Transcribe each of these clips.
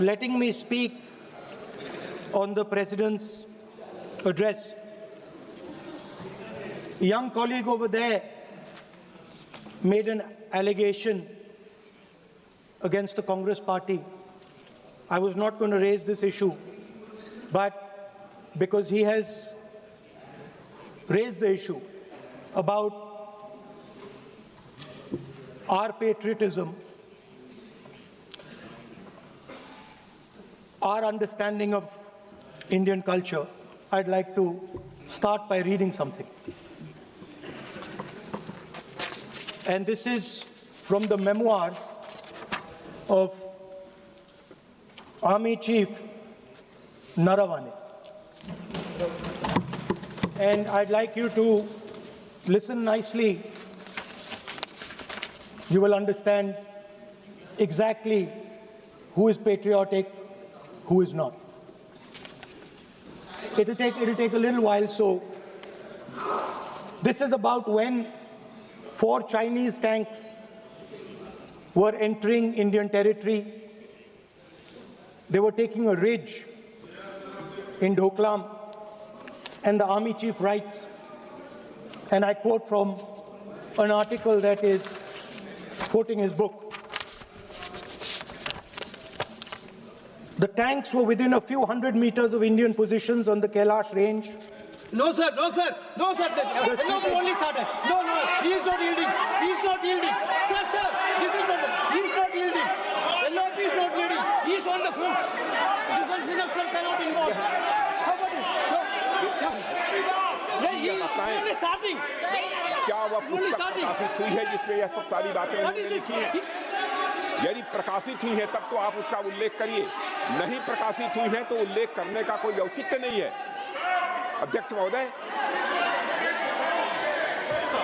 letting me speak on the President's address. A young colleague over there made an allegation against the Congress party. I was not going to raise this issue, but because he has raised the issue about our patriotism, our understanding of Indian culture, I'd like to start by reading something. And this is from the memoirs of Army Chief Naravane. And I'd like you to listen nicely. You will understand exactly who is patriotic, who is not. It'll take a little while. So this is about when 4 Chinese tanks were entering Indian territory. They were taking a ridge in Doklam, and the Army Chief writes, and I quote from an article that is quoting his book. The tanks were within a few hundred meters of Indian positions on the Kailash range. No, sir, no, sir, no, sir. No, only started. No, he is not yielding. He is not yielding. Sir, this is not. He is not yielding. LOP is not yielding. He is on the foot. Defense minister cannot involve. How about it? He is only starting. क्या वह पुस्तक प्रकाशित हुई है जिसमें यह सब सारी बातें उन्होंने लिखी हैं? यदि प्रकाशित हुई है तब तो आप उसका उल्लेख करिए, नहीं प्रकाशित हुई है तो उल्लेख करने का कोई औचित्य नहीं है। अध्यक्ष महोदय,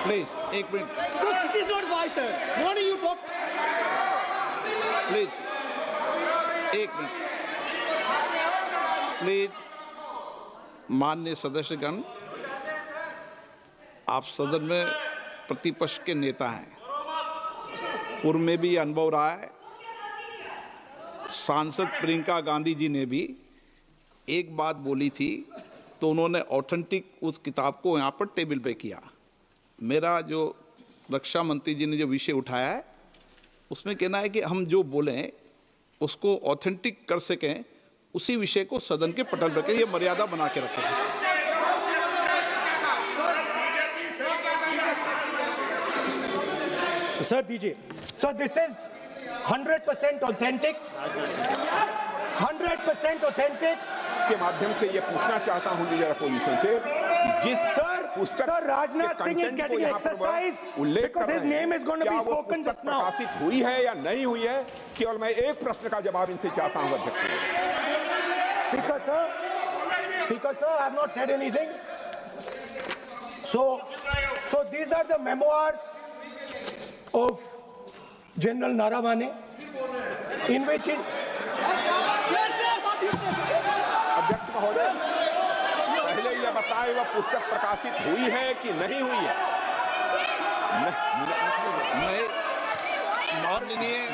प्लीज एक minute. It is not wise, sir. Morning you talk. Please एक मिनट। प्लीज माननीय सदस्यगण, आप सदन में प्रतिपक्ष के नेता हैं। पूर्व में भी अनुभव रहा है। सांसद प्रियंका गांधी जी ने भी एक बात बोली थी तो उन्होंने ऑथेंटिक उस किताब को यहाँ पर टेबल पे किया। मेरा जो रक्षा मंत्री जी ने जो विषय उठाया है उसमें कहना है कि हम जो बोलें उसको ऑथेंटिक कर सकें, उसी विषय को सदन के पटल पर ये मर्यादा बना के रखें। Sir, DJ. So this is 100% authentic. 100% authentic. के माध्यम से ये पूछना चाहता हूं लीडर अपोजिशन से, Sir, Rajnath Singh is getting exercise because his name is going to be spoken just now. प्रकाशित हुई है या नहीं हुई है, केवल मैं एक प्रश्न का जवाब इनसे चाहता हूं अध्यक्ष। Speaker sir, I have not said anything. So these are the memoirs of General Naravane, in which अध्यक्ष महोदय, पहले यह बताएं वह पुस्तक प्रकाशित हुई है कि नहीं हुई है?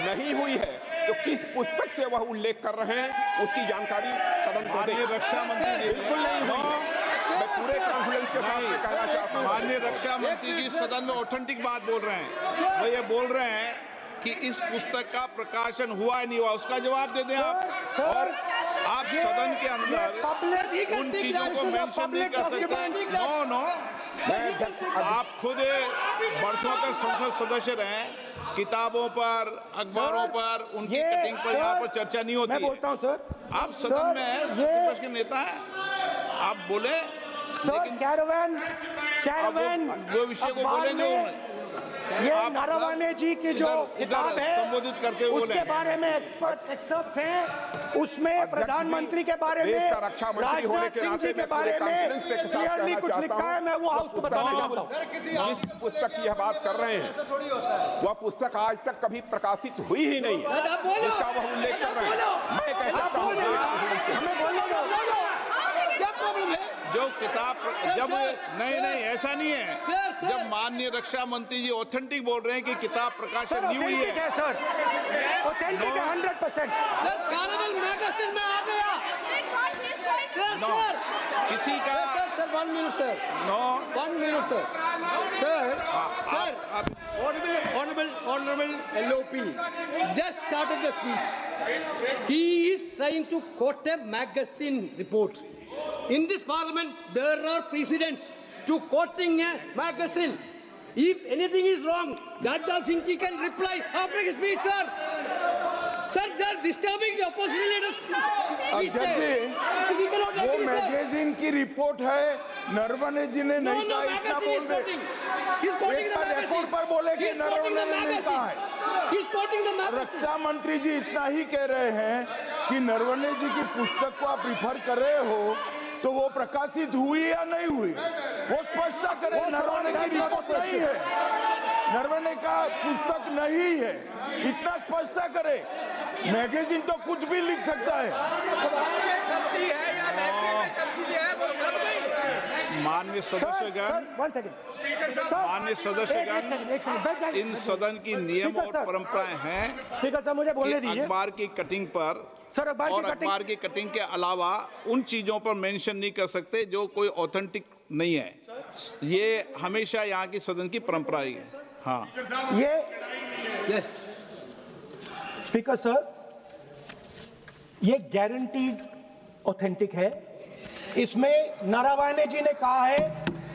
नहीं हुई है तो किस पुस्तक से वह उल्लेख कर रहे हैं उसकी जानकारी सदन को दें। रक्षा मंत्री जी बिल्कुल नहीं हुई। मैं पूरे कॉन्फिडेंस के साथ कहना चाहता हूं, माननीय रक्षा मंत्री जी सदन में ऑथेंटिक बात बोल रहे हैं। वो ये बोल रहे हैं कि इस पुस्तक का प्रकाशन हुआ है नहीं हुआ, उसका जवाब दे दें आप। और आप सदन के अंदर उन चीजों को मेंशन नहीं कर सकते। नो, आप खुद वर्षों तक संसद सदस्य रहे, किताबों पर, अखबारों पर, उनकी कटिंग पर यहाँ पर चर्चा नहीं होती। मैं बोलता हूँ सर, आप सदन में विपक्ष के नेता हैं, आप बोले, लेकिन कैरावैन वो विषय को बोले जो ये नारावाने जी की जो किताब है संबोधित करते हुए उसके बारे में एक्सपर्ट्स हैं, उसमें प्रधानमंत्री के बारे में, राजनाथ सिंह जी के बारे में क्लियरली कुछ लिखा है। मैं वो हाउस को बताना चाहता हूँ। जिस पुस्तक की यह बात कर रहे हैं वह पुस्तक आज तक कभी प्रकाशित हुई ही नहीं है जिसका वह उल्लेख कर रहे हैं। मैं कह सकता हूँ जो किताब जब नहीं ऐसा नहीं है। जब माननीय रक्षा मंत्री जी ऑथेंटिक बोल रहे हैं कि किताब प्रकाशन नहीं हुई है सर, ऑथेंटिक है 100%। सर, मैगजीन में आ गया। Sir No. सर किसी का sir 1 minute sir. No 1 minute sir. Sir honorable LOP just started the speech. He is trying to quote a magazine report. In this parliament, there are precedents to quoting a magazine. If anything is wrong, Gadda Singh ji can reply after his speech, sir. Sir, they are disturbing the opposition leaders. अध्यक्ष जी, We cannot वो agree, sir. Magazine की report है, नरवणे जी ने नहीं कहा, इतना बोल दे। He's quoting एक the बार magazine. रिकॉर्ड पर बोले कि He's quoting the नरवणे ने नहीं magazine. कहा है। He's quoting the magazine. रक्षा मंत्री जी इतना ही कह रहे हैं कि नरवणे जी की पुस्तक को आप रिफर कर रहे हो, तो वो प्रकाशित हुई या नहीं हुई, वो स्पष्टता करे। नरवणे की रिपोर्ट नहीं है, नरवणे का पुस्तक नहीं है, इतना स्पष्टता करे। मैगजीन तो कुछ भी लिख सकता है। माननीय सदस्यगण, माननीय सदस्यगण, इन सदन की नियम और परंपराएं हैं। स्पीकर साहब मुझे बोलने कि दीजिए। अखबार की कटिंग पर सर, अखबार की और कटिंग- अखबार की कटिंग के अलावा उन चीजों पर मेंशन नहीं कर सकते जो कोई ऑथेंटिक नहीं है। ये हमेशा यहाँ की सदन की परंपरा ही है। हाँ, ये स्पीकर सर, ये गारंटीड ऑथेंटिक है। इसमें नारावाने जी ने कहा है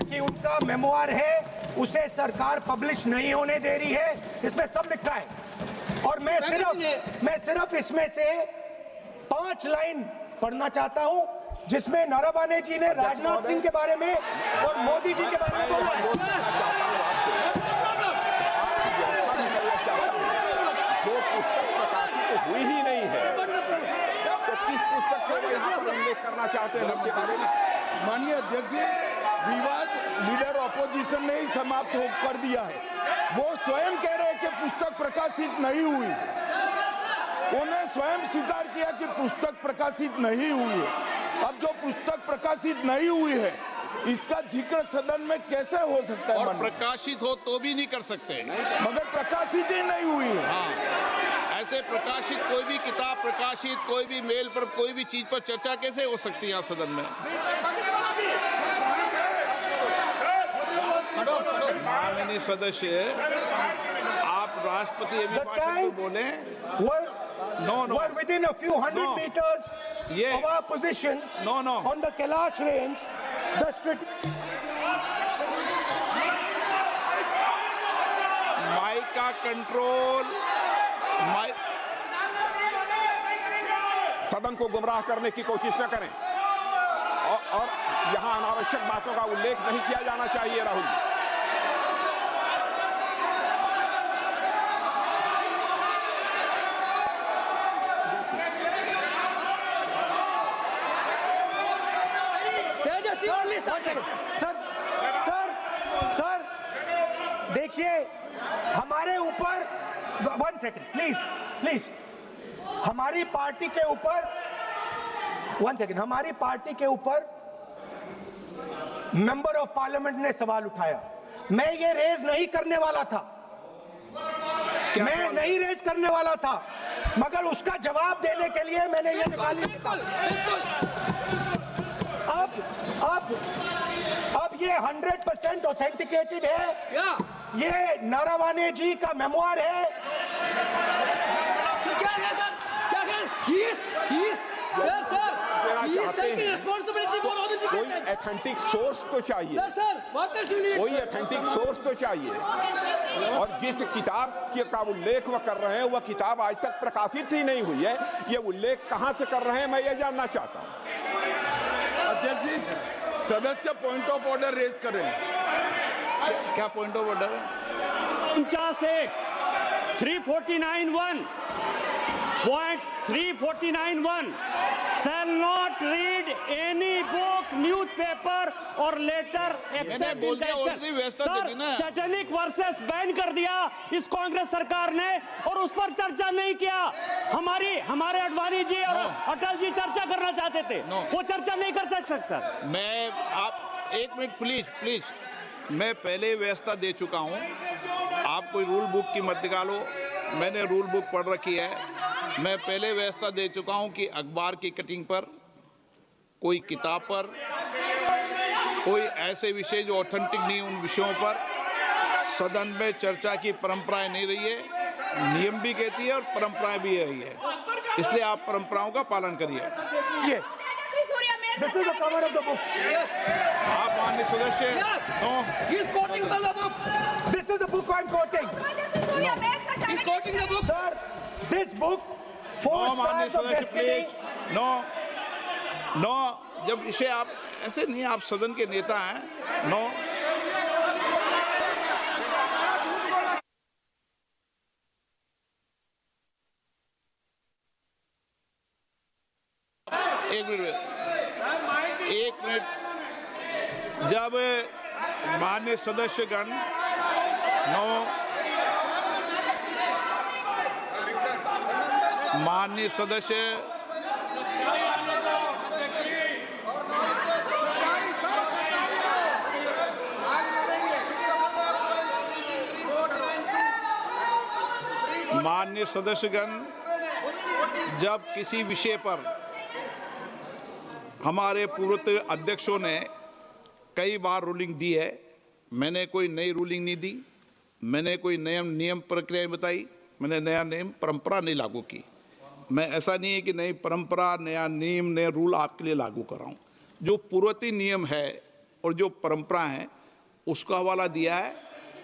कि उनका मेमोआर है, उसे सरकार पब्लिश नहीं होने दे रही है, इसमें सब लिखा है। और मैं सिर्फ इसमें से 5 लाइन पढ़ना चाहता हूं, जिसमें नारावाने जी ने राजनाथ सिंह के बारे में और मोदी जी के बारे में बोला है। जो पुस्तक प्रकाशित हुई ही नहीं है, तो किस पुस्तक को वो यहाँ पर उल्लेख करना चाहते हैं उनके बारे में? माननीय अध्यक्ष जी, विवाद लीडर ऑपोजिशन ने ही समाप्त कर दिया है। वो स्वयं कह रहे हैं कि पुस्तक प्रकाशित नहीं हुई, उन्हें स्वयं स्वीकार किया कि पुस्तक प्रकाशित नहीं हुई है। अब जो पुस्तक प्रकाशित नहीं हुई है, इसका जिक्र सदन में कैसे हो सकता है? और प्रकाशित हो तो भी नहीं कर सकते। मगर प्रकाशित ही नहीं हुई है। हाँ, ऐसे प्रकाशित कोई भी किताब प्रकाशित, कोई भी मेल पर, कोई भी चीज पर चर्चा कैसे हो सकती है यहाँ सदन में? माननीय सदस्य, आप राष्ट्रपति अभिभाषण को बोले। were within a few hundred No. meters Yeah. of our positions No. on the Kailash range. Mic का कंट्रोल, सदन को गुमराह करने की कोशिश न करें और यहाँ अनावश्यक बातों का उल्लेख नहीं किया जाना चाहिए। राहुल, सर देखिए, हमारे ऊपर 1 सेकंड प्लीज, हमारी पार्टी के ऊपर 1 सेकंड, हमारी पार्टी के ऊपर मेंबर ऑफ पार्लियामेंट ने सवाल उठाया। मैं ये रेज नहीं करने वाला था, मैं नहीं रेज करने वाला था, मगर उसका जवाब देने के लिए मैंने ये निकाली। अब ये 100% ऑथेंटिकेटेड है। ये नारावाने जी का मेमोआर है। क्या है सर? क्या है? He is taking responsibility for all the कोई ऑथेंटिक सोर्स तो चाहिए। Sir, what else you need? कोई ऑथेंटिक सोर्स तो चाहिए। और जिस किताब का उल्लेख वह कर रहे हैं, वह किताब आज तक प्रकाशित ही नहीं हुई है। ये उल्लेख कहां से कर रहे हैं, मैं ये जानना चाहता हूं। अध्यक्ष जी, सदस्य पॉइंट ऑफ ऑर्डर रेज करें। क्या पॉइंट ऑफ ऑर्डर है? 349(1) Point 349(1) shall not read any book, newspaper or letter except बोल in the दिया, action. already व्यवस्था दे दी ना। सैटेनिक वर्सेस बैन कर दिया इस कांग्रेस सरकार ने, और उस पर चर्चा नहीं किया। हमारे अडवाणी जी और अटल जी चर्चा करना चाहते थे, वो चर्चा नहीं कर सकते सर। मैं, आप 1 मिनट प्लीज, मैं पहले व्यवस्था दे चुका हूं। आप कोई रूल बुक की मत निकालो, मैंने रूल बुक पढ़ रखी है। मैं पहले व्यवस्था दे चुका हूं कि अखबार की कटिंग पर, कोई किताब पर, कोई ऐसे विषय जो ऑथेंटिक नहीं, उन विषयों पर सदन में चर्चा की परंपराएं नहीं रही है। नियम भी कहती है और परंपराएं भी रही है, इसलिए आप परंपराओं का पालन करिए। This is the cover of the book. आप माननीय सदस्य, no, He is quoting from the book. This is the book I'm quoting. He is quoting the book. Sir, this book, Four no माननीय Stars of सदस्य Destiny. Please, no, जब इसे आप ऐसे नहीं, आप सदन के नेता हैं, नो। एक मिनट, जब माननीय सदस्यगण, माननीय सदस्य, माननीय सदस्यगण, जब किसी विषय पर हमारे पूर्व अध्यक्षों ने कई बार रूलिंग दी है, मैंने कोई नई रूलिंग नहीं दी, मैंने कोई नियम प्रक्रिया बताई, मैंने नया नियम परंपरा नहीं लागू की। मैं ऐसा नहीं है कि नई परंपरा, नया नियम, नया रूल आपके लिए लागू कर रहा हूँ। जो पूर्ववर्ती नियम है और जो परंपरा है उसका हवाला दिया है,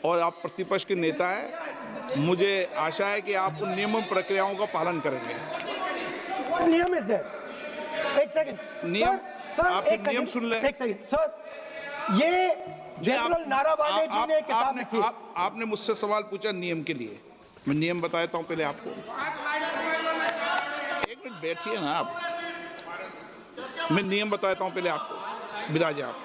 और आप प्रतिपक्ष के नेता हैं, मुझे आशा है कि आप उन नियम प्रक्रियाओं का पालन करेंगे। नियम इज देयर। एक सेकंड, नियम, सर, आप नियम सुन लें। एक सेकंड सर, ये जनरल नारावाने जी ने किताब लिखी। आपने मुझसे सवाल पूछा नियम के लिए, मैं नियम बताता हूं पहले आपको। एक मिनट बैठिए ना आप, मैं नियम बताता हूं पहले आपको, बिराजे आप।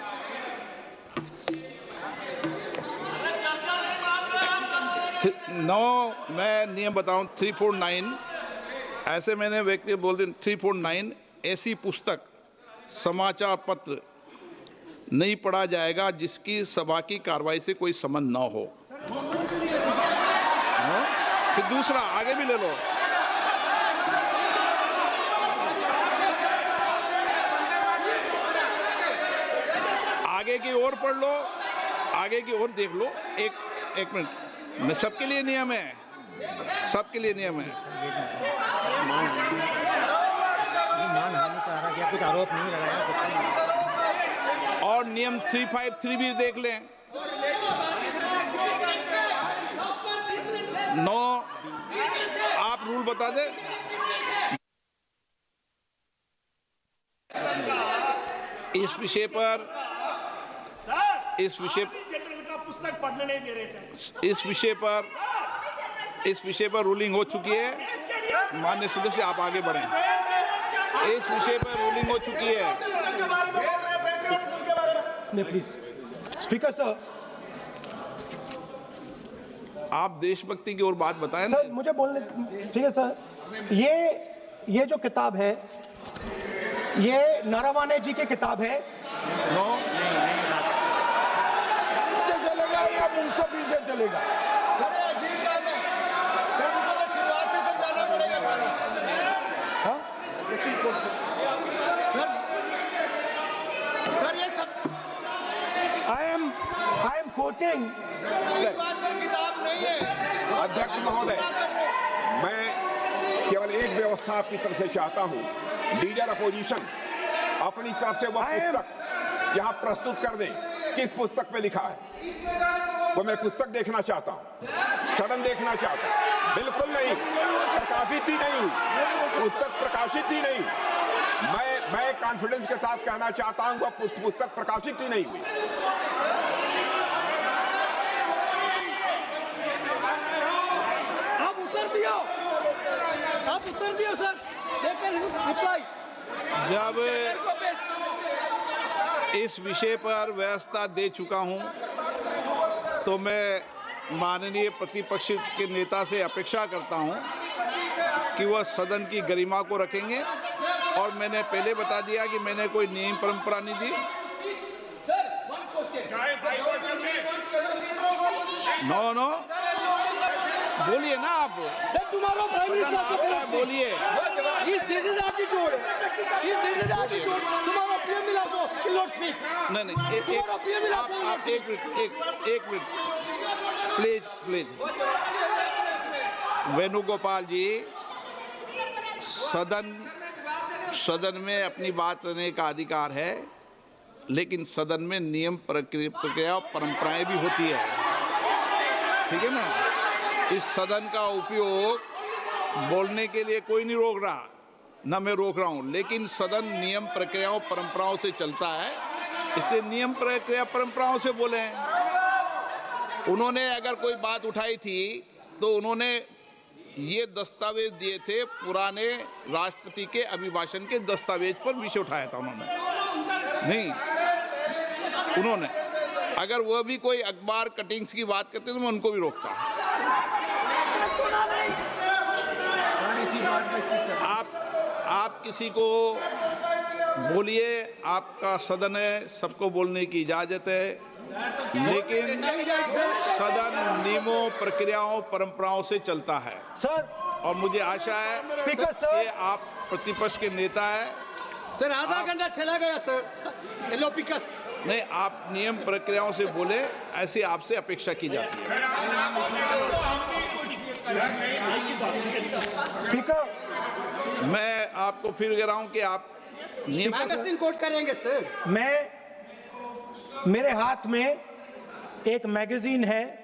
मैं नियम बताऊं 349, ऐसे मैंने व्यक्ति बोल दी 349, ऐसी पुस्तक, समाचार पत्र नहीं पढ़ा जाएगा जिसकी सभा की कार्रवाई से कोई संबंध न हो। फिर दूसरा आगे भी ले लो, आगे की ओर पढ़ लो, आगे की ओर देख लो। एक मिनट, मैं सबके लिए नियम है, सबके लिए नियम है। कुछ आरोप नहीं लगाया। और नियम 353 भी देख लें। नो, आप रूल बता दे। इस विषय पर जनरल का पुस्तक पढ़ने नहीं दे रहे सर। इस विषय पर रूलिंग हो चुकी है। माननीय सदस्य, आप आगे बढ़ें। इस विषय पर रूलिंग हो चुकी है। प्लीज स्पीकर सर, आप देशभक्ति की ओर बात बताएं। सर मुझे बोलने, ठीक है सर, ये जो किताब है, ये नारावाने जी की किताब है। नो, से चलेगा या मुंसफी से चलेगा? शुरुआत से समझाना पड़ेगा। सर ये सब I am quoting. किताब नहीं है। अध्यक्ष महोदय, मैं केवल एक व्यवस्था आपकी तरफ से चाहता हूं, लीडर अपोजिशन अपनी तरफ से वह पुस्तक यहाँ प्रस्तुत कर दें। किस पुस्तक पे लिखा है वो मैं पुस्तक देखना चाहता हूँ, सदन देखना चाहता हूँ। बिल्कुल नहीं, प्रकाशित ही नहीं हुई पुस्तक, प्रकाशित ही नहीं। मैं कॉन्फिडेंस के साथ कहना चाहता हूँ वह पुस्तक प्रकाशित ही नहीं हुई। आप उत्तर दियो सर, रिप्लाई। जब इस विषय पर व्यवस्था दे चुका हूं तो मैं माननीय प्रतिपक्ष के नेता से अपेक्षा करता हूं कि वह सदन की गरिमा को रखेंगे। और मैंने पहले बता दिया कि मैंने कोई नियम परंपरा नहीं दी। नो, बोलिए ना आप, tomorrow Prime Minister आपका है, बोलिए। this is attitude. This is attitude. Tomorrow PM will also will not speak. नहीं Tomorrow PM will also will not आप speak. एक मिनट प्लीज वेणुगोपाल जी, सदन में अपनी बात करने का अधिकार है, लेकिन सदन में नियम प्रक्रिया और परंपराएं भी होती है, ठीक है ना। इस सदन का उपयोग बोलने के लिए कोई नहीं रोक रहा, ना मैं रोक रहा हूं, लेकिन सदन नियम प्रक्रियाओं परंपराओं से चलता है, इसलिए नियम प्रक्रिया परंपराओं से बोले। उन्होंने अगर कोई बात उठाई थी तो उन्होंने ये दस्तावेज दिए थे, पुराने राष्ट्रपति के अभिभाषण के दस्तावेज पर विषय उठाया था उन्होंने, नहीं उन्होंने। अगर वह भी कोई अखबार कटिंग्स की बात करते तो मैं उनको भी रोकता। आप किसी को बोलिए, आपका सदन है, सबको बोलने की इजाजत है, लेकिन सदन नियमों प्रक्रियाओं परंपराओं से चलता है सर। और मुझे आशा है स्पीकर सर, कि आप प्रतिपक्ष के नेता है। सर आधा घंटा चला गया सर, एलोपिकत नहीं, आप नियम प्रक्रियाओं से बोले, ऐसी आपसे अपेक्षा की जाती है। स्पीकर, मैं आपको फिर कह रहा हूं कि आप नियम मैगजीन कोट करेंगे सर। मेरे हाथ में एक मैगजीन है,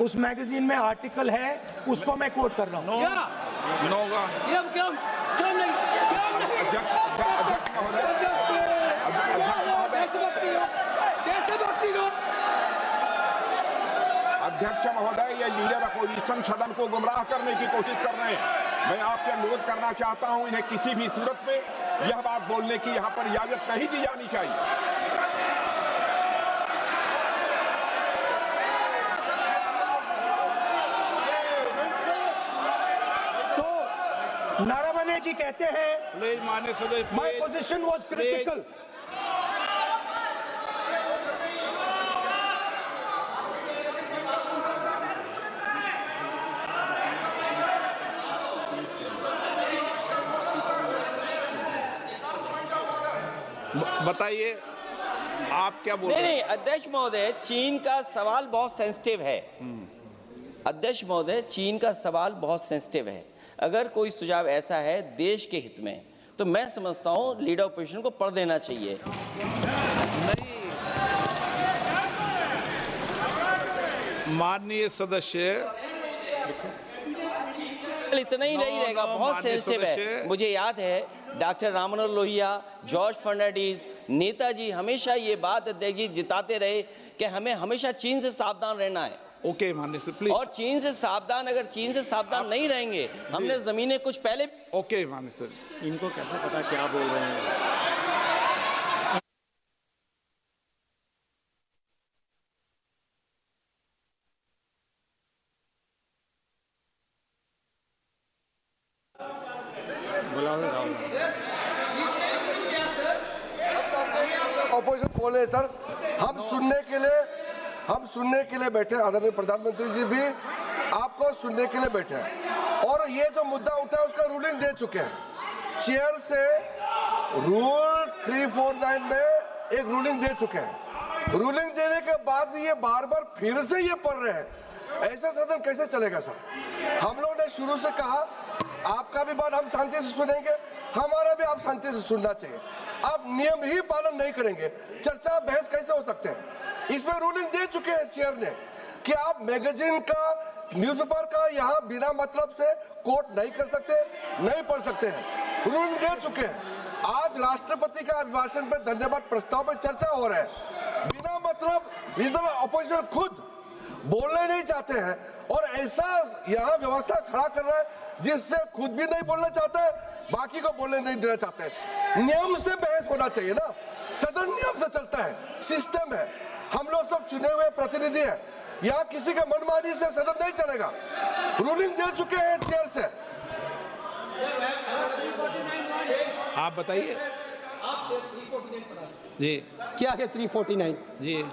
उस मैगजीन में आर्टिकल है, उसको मैं कोट कर रहा हूँ। अध्यक्ष महोदय, ये लीडर अपोजिशन सदन को गुमराह करने की कोशिश कर रहे हैं। मैं आपसे अनुरोध करना चाहता हूं, इन्हें किसी भी सूरत में यह बात बोलने की यहां पर इजाजत नहीं दी जानी चाहिए। तो नारावने जी कहते हैं, माननीय सदस्य, माय पोजीशन वाज क्रिटिकल। बताइए आप क्या बोल रहे हैं? नहीं, अध्यक्ष महोदय, चीन का सवाल बहुत सेंसिटिव है। अध्यक्ष महोदय, चीन का सवाल बहुत सेंसिटिव है। अगर कोई सुझाव ऐसा है देश के हित में, तो मैं समझता हूं लीडर ऑपोजिशन को पढ़ देना चाहिए। नहीं, माननीय सदस्य, इतना ही नहीं रहेगा, बहुत सेंसिटिव है। मुझे याद है डॉक्टर राम मनोहर लोहिया, जॉर्ज फर्नांडिस, नेताजी हमेशा ये बात अध्यक्ष जी जिताते रहे कि हमें हमेशा चीन से सावधान रहना है। ओके माननीय सर, प्लीज। और चीन से सावधान, अगर चीन से सावधान नहीं रहेंगे, हमने जमीनें कुछ पहले। ओके माननीय सर, इनको कैसे पता क्या बोल रहे हैं? ऑपोजिशन बोल रहे सर, हम सुनने के लिए बैठे, आदरणीय प्रधानमंत्री जी भी आपको सुनने के लिए बैठे हैं, और ये जो मुद्दा उठा है उसका रूलिंग दे चुके हैं। चेयर से रूल 349 में एक रूलिंग दे चुके हैं। रूलिंग देने के बाद भी ये बार बार फिर से ये पढ़ रहे हैं, ऐसा सदन कैसे चलेगा सर? हम लोगों ने शुरू से कहा आपका भी बात हम शांति से सुनेंगे, हमारा भी आप शांति से सुनना चाहिए। आप नियम ही पालन नहीं करेंगे, चर्चा बहस कैसे हो सकते हैं? इसमें रूलिंग दे चुके हैं चेयर ने कि आप मैगजीन का, न्यूज़पेपर का यहाँ बिना मतलब से कोट नहीं कर सकते, नहीं पढ़ सकते हैं। रूलिंग दे चुके हैं। आज राष्ट्रपति का अभिभाषण पर धन्यवाद प्रस्ताव पर चर्चा हो रहा है, बिना मतलब लीडर ऑपोजिशन खुद बोलने नहीं चाहते हैं, और ऐसा यहाँ व्यवस्था खड़ा कर रहा है जिससे खुद भी नहीं बोलना चाहता है, बाकी को बोलने नहीं देना चाहते हैं। नियम से बहस होना चाहिए ना, सदन नियम से चलता है, सिस्टम है, हम लोग सब चुने हुए प्रतिनिधि हैं, यहाँ किसी का मनमानी से सदन नहीं चलेगा। रूलिंग दे चुके हैं चेयर से। आप बताइए जी। क्या है 349 जी?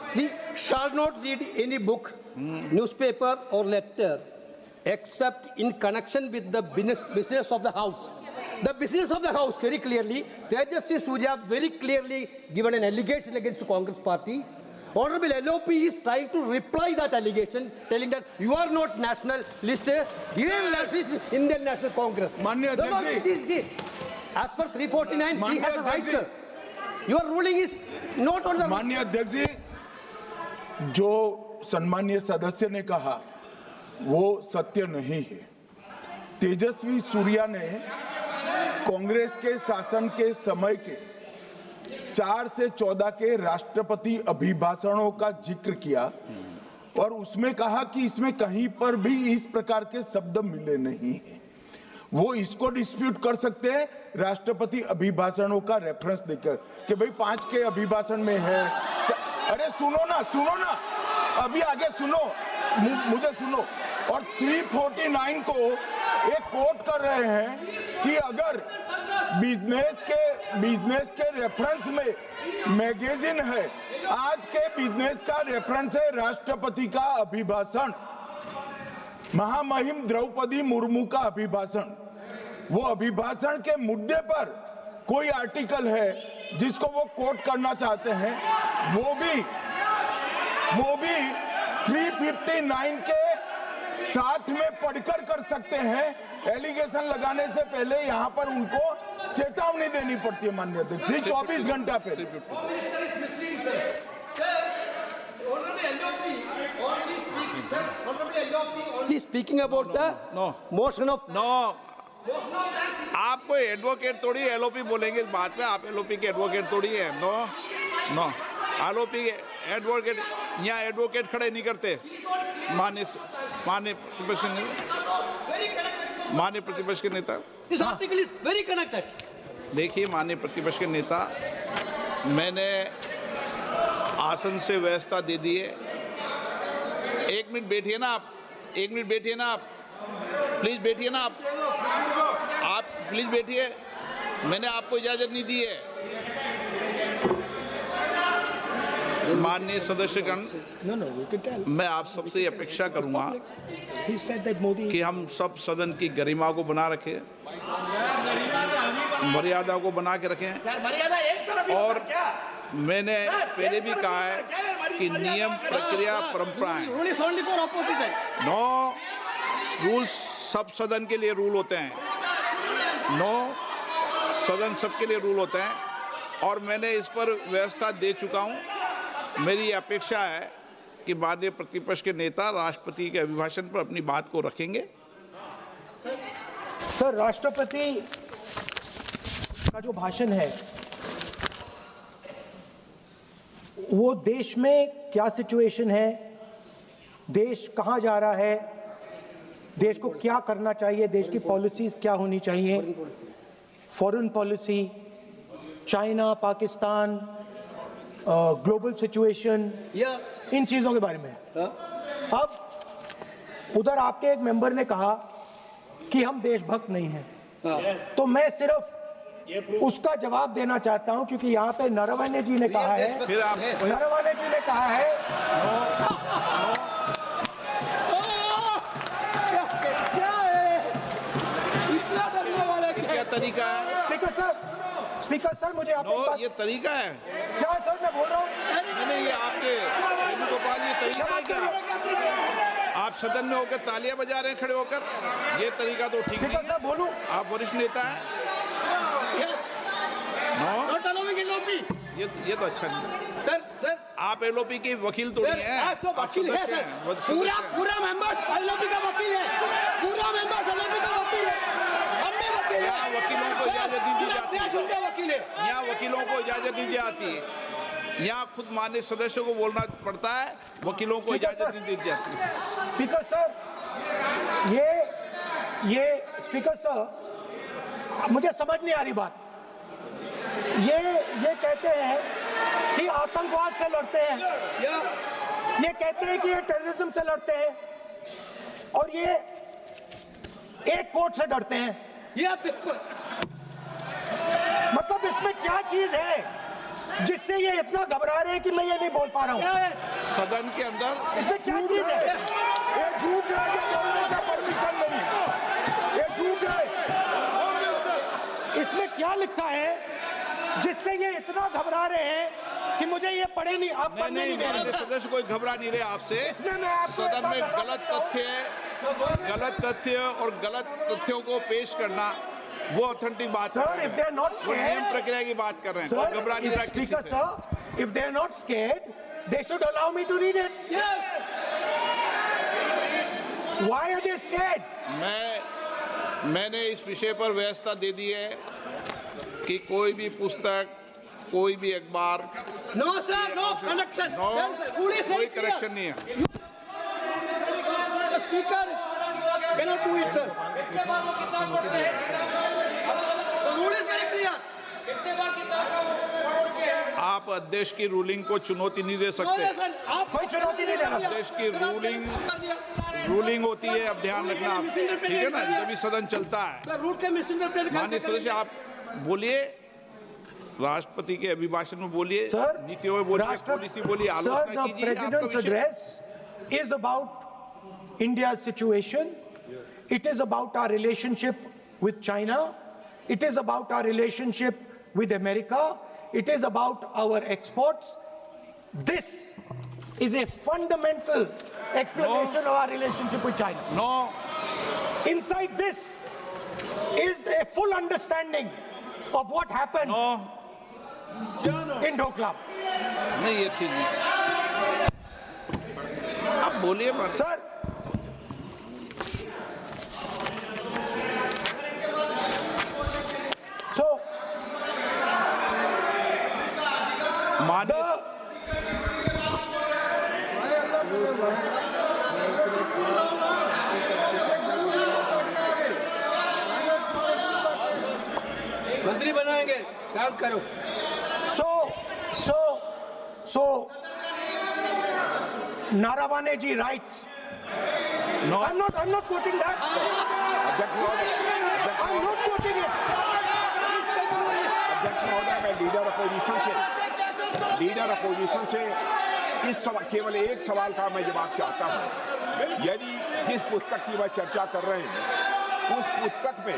shall not read any book, newspaper or letter except in connection with the business of the house. The business of the house, very clearly, Tejasvi Surya very clearly given an allegation against the Congress party. Honorable LOP is trying to reply that allegation, telling that you are not national list, Indian nationalist, Indian National Congress. Manya Adhyaksh, as per 349, he has a right, sir. Your ruling is not on the... माननीय अध्यक्ष जी, जो सम्मानीय सदस्य ने कहा वो सत्य नहीं है। तेजस्वी सूर्या ने कांग्रेस के शासन के समय के 4 से 14 के राष्ट्रपति अभिभाषणों का जिक्र किया और उसमें कहा कि इसमें कहीं पर भी इस प्रकार के शब्द मिले नहीं हैं। वो इसको डिस्प्यूट कर सकते हैं राष्ट्रपति अभिभाषणों का रेफरेंस देकर कि भाई 5 के अभिभाषण में है। अरे सुनो ना, अभी आगे सुनो, मुझे सुनो। और 349 को एक कोट कर रहे हैं कि अगर बिजनेस के रेफरेंस में मैगजीन है, आज के बिजनेस का रेफरेंस है राष्ट्रपति का अभिभाषण, महामहिम द्रौपदी मुर्मू का अभिभाषण। वो अभिभाषण के मुद्दे पर कोई आर्टिकल है जिसको वो कोट करना चाहते हैं, वो भी 359 के साथ में पढ़कर कर सकते हैं। एलिगेशन लगाने से पहले यहाँ पर उनको चेतावनी देनी पड़ती है माननीय अध्यक्ष, 24 घंटा पहले। Speaking about the motion of आप कोई एडवोकेट थोड़ी एलओपी बोलेंगे इस बात पे, आप एलओपी के एडवोकेट थोड़ी है। नो एलओपी के एडवोकेट यहाँ एडवोकेट खड़े नहीं करते। माननीय प्रतिपक्ष के नेता, This article is very connected. देखिए माननीय प्रतिपक्ष के नेता, मैंने आसन से व्यवस्था दे दी है। 1 मिनट बैठिए ना आप, 1 मिनट बैठिए ना आप, प्लीज बैठिए ना आप प्लीज बैठिए। मैंने आपको इजाजत नहीं दी है। माननीय सदस्यगण, मैं आप सबसे अपेक्षा करूंगा कि हम सब सदन की गरिमा को बना रखें, मर्यादा को बना के रखें। और मैंने पहले भी कहा है कि नियम, प्रक्रिया, परंपराएं, नो रूल्स सब सदन के लिए रूल होते हैं, नो सदन सबके लिए रूल होते हैं। और मैंने इस पर व्यवस्था दे चुका हूं। मेरी अपेक्षा है कि माननीय प्रतिपक्ष के नेता राष्ट्रपति के अभिभाषण पर अपनी बात को रखेंगे। सर, राष्ट्रपति का जो भाषण है वो देश में क्या सिचुएशन है, देश कहां जा रहा है, देश को क्या करना चाहिए, देश की पॉलिसीज क्या होनी चाहिए, foreign policy, China, Pakistan, global situation, इन चीजों के बारे में। अब उधर आपके एक मेंबर ने कहा कि हम देशभक्त नहीं हैं, तो मैं सिर्फ उसका जवाब देना चाहता हूं क्योंकि यहाँ पे नरवणे जी ने कहा है, नरवणे जी ने कहा है क्या तरीका है? स्पीकर सर मुझे आपको ये तरीका है क्या सर, मैं बोल रहा हूँ। नहीं, ये आपके वेणुगोपाल, ये तरीका है क्या? आप सदन में होकर तालियां बजा रहे हैं खड़े होकर, ये तरीका तो ठीक नहीं है। बोलूं, आप वरिष्ठ नेता हैं। ये तो अच्छा नहीं। सर आप एलओपी के वकील तो नहीं है, तो वकील है सर, पूरा मेंबर्स एलओपी का वकील है, पूरा मेंबर्स एलओपी का वकील है, हम भी वकील हैं। यहाँ वकीलों को इजाजत नहीं दी जाती देश उनका वकील है, यहाँ वकीलों को इजाजत नहीं दी जाती है। यहाँ खुद माननीय सदस्यों को बोलना पड़ता है, वकीलों को इजाजत नहीं दी जाती। स्पीकर सर, ये स्पीकर सर, मुझे समझ नहीं आ रही बात। ये कहते हैं कि आतंकवाद से लड़ते हैं, ये कहते हैं कि ये टेररिज्म से लड़ते हैं, और ये एक कोर्ट से डरते हैं। मतलब इसमें क्या चीज है जिससे ये इतना घबरा रहे हैं कि मैं ये नहीं बोल पा रहा हूँ? सदन के अंदर इसमें क्या चीज है? ये झूठ है, ये बोलने का परमिशन लिखा है जिससे ये इतना घबरा रहे हैं कि मुझे ये पढ़े नहीं, आप पढ़ने नहीं दे रहे। सदस्य कोई घबरा नहीं रहे आपसे। इसमें मैं आपको सदन में गलत तथ्य और गलत तथ्यों को पेश करना वो ऑथेंटिक बात Sir, if they are not वो नियम scared, प्रक्रिया की बात कर रहे हैं। sir, कोई घबरा नहीं रहा किसी Speaker से। sir, if they are not scared, they should allow me to read it. Yes. Why are they scared? मैंने इस विषय पर व्यवस्था दे दी है कि कोई भी पुस्तक, कोई भी अखबार, No, sir, no connection. No, There is rule is very कोई clear. करेक्शन नहीं है। The speaker cannot do it, sir. The rule is very clear. आप अध्यक्ष की रूलिंग को चुनौती नहीं दे No, सकते। listen, आप कोई चुनौती नहीं देना। देश की सर, आपने रूलिंग कर दिया। होती है, अब ध्यान रखना आप, ठीक है ना, जब भी सदन चलता है। सर, रूट के मिसइंटरप्रेट माननीय सदस्य आप बोलिए, राष्ट्रपति के अभिभाषण में बोलिए, Sir, नीतियों में बोलिए, पॉलिसी बोलिए, Sir, आलोचना the कीजिए। President's address is about India's situation. It is about our relationship with China. It is about our relationship with America. It is about our exports. This is a fundamental explanation of our relationship with China. No, Inside this is a full understanding of what happened no, in Doklam. नहीं ये ठीक नहीं। आप बोलिए मत। Sir, so माननीय मंत्री बनाएंगे, याद करो। So, Naravane ji writes. No. I'm not quoting that. I'm not quoting it. अध्यक्ष महोदय, मैं लीडर अपोजिशन से इस केवल एक सवाल का मैं जवाब चाहता हूं। यदि जिस पुस्तक की वह चर्चा कर रहे हैं उस पुस्तक में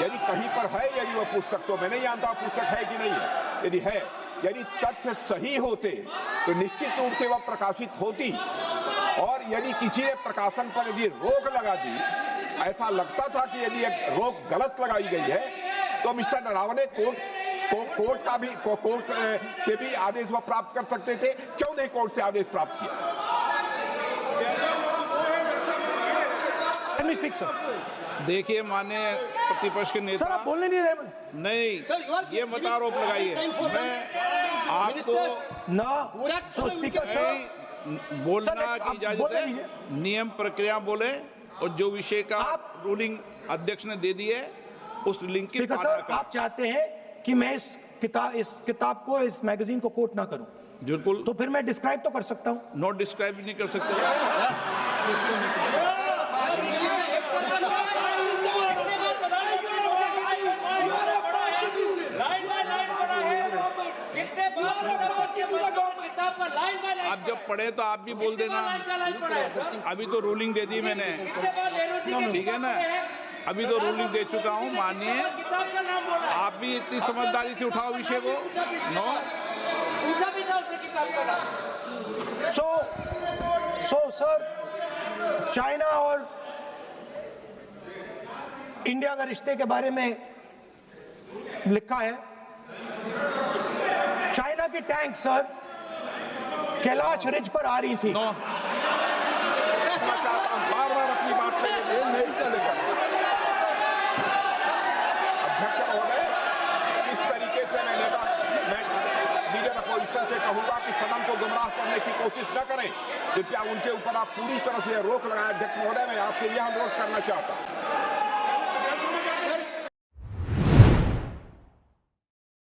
यदि कहीं पर है, यदि वह पुस्तक, तो मैं नहीं जानता पुस्तक है कि नहीं है, यदि है, यदि तथ्य सही होते तो निश्चित रूप से वह प्रकाशित होती, और यदि किसी ने प्रकाशन पर यदि रोक लगा दी, ऐसा लगता था कि यदि एक रोक गलत लगाई गई है, तो मिस्टर नरावने कोर्ट से भी आदेश वह प्राप्त कर सकते थे। क्यों नहीं कोर्ट से आदेश प्राप्त किया? Let me speak, sir. देखिए माननीय प्रतिपक्ष के Sir, नेता, आप बोलने नहीं दे रहे। नहीं Sir, you are ये मत आरोप लगाइए। मैं आपको No. So, Speaker, sir. नहीं बोलना Sir, की आप इजाजत बोलने है, दीजिए। नियम प्रक्रिया बोले, और जो विषय का रूलिंग अध्यक्ष ने दे दी है उस लिंक की Speaker, पालना sir, करें। आप चाहते हैं कि मैं इस किताब को, इस मैगजीन को कोट ना करूं, बिल्कुल, तो फिर मैं डिस्क्राइब तो कर सकता हूं। नोट डिस्क्राइब भी नहीं कर सकते। आप जब पढ़े तो आप भी बोल देना। अभी तो रूलिंग दे दी मैंने, ठीक है ना, अभी तो रूलिंग दे चुका हूँ। मानिए आप भी इतनी समझदारी से उठाओ विषय को। नो, So, sir, चाइना और इंडिया के रिश्ते के बारे में लिखा है, चाइना की टैंक सर कैलाश रिज पर आ रही थी। नो, बार-बार अपनी बात पे ये नहीं चलेगा। अध्यक्ष महोदय, इस तरीके से मैं लीडर अपोजिशन से कहूंगा कि सदन को गुमराह करने की कोशिश न करें। कृपया उनके ऊपर आप पूरी तरह से रोक लगाएं। अध्यक्ष महोदय, मैं आपसे यह अनुरोध करना चाहता हूं।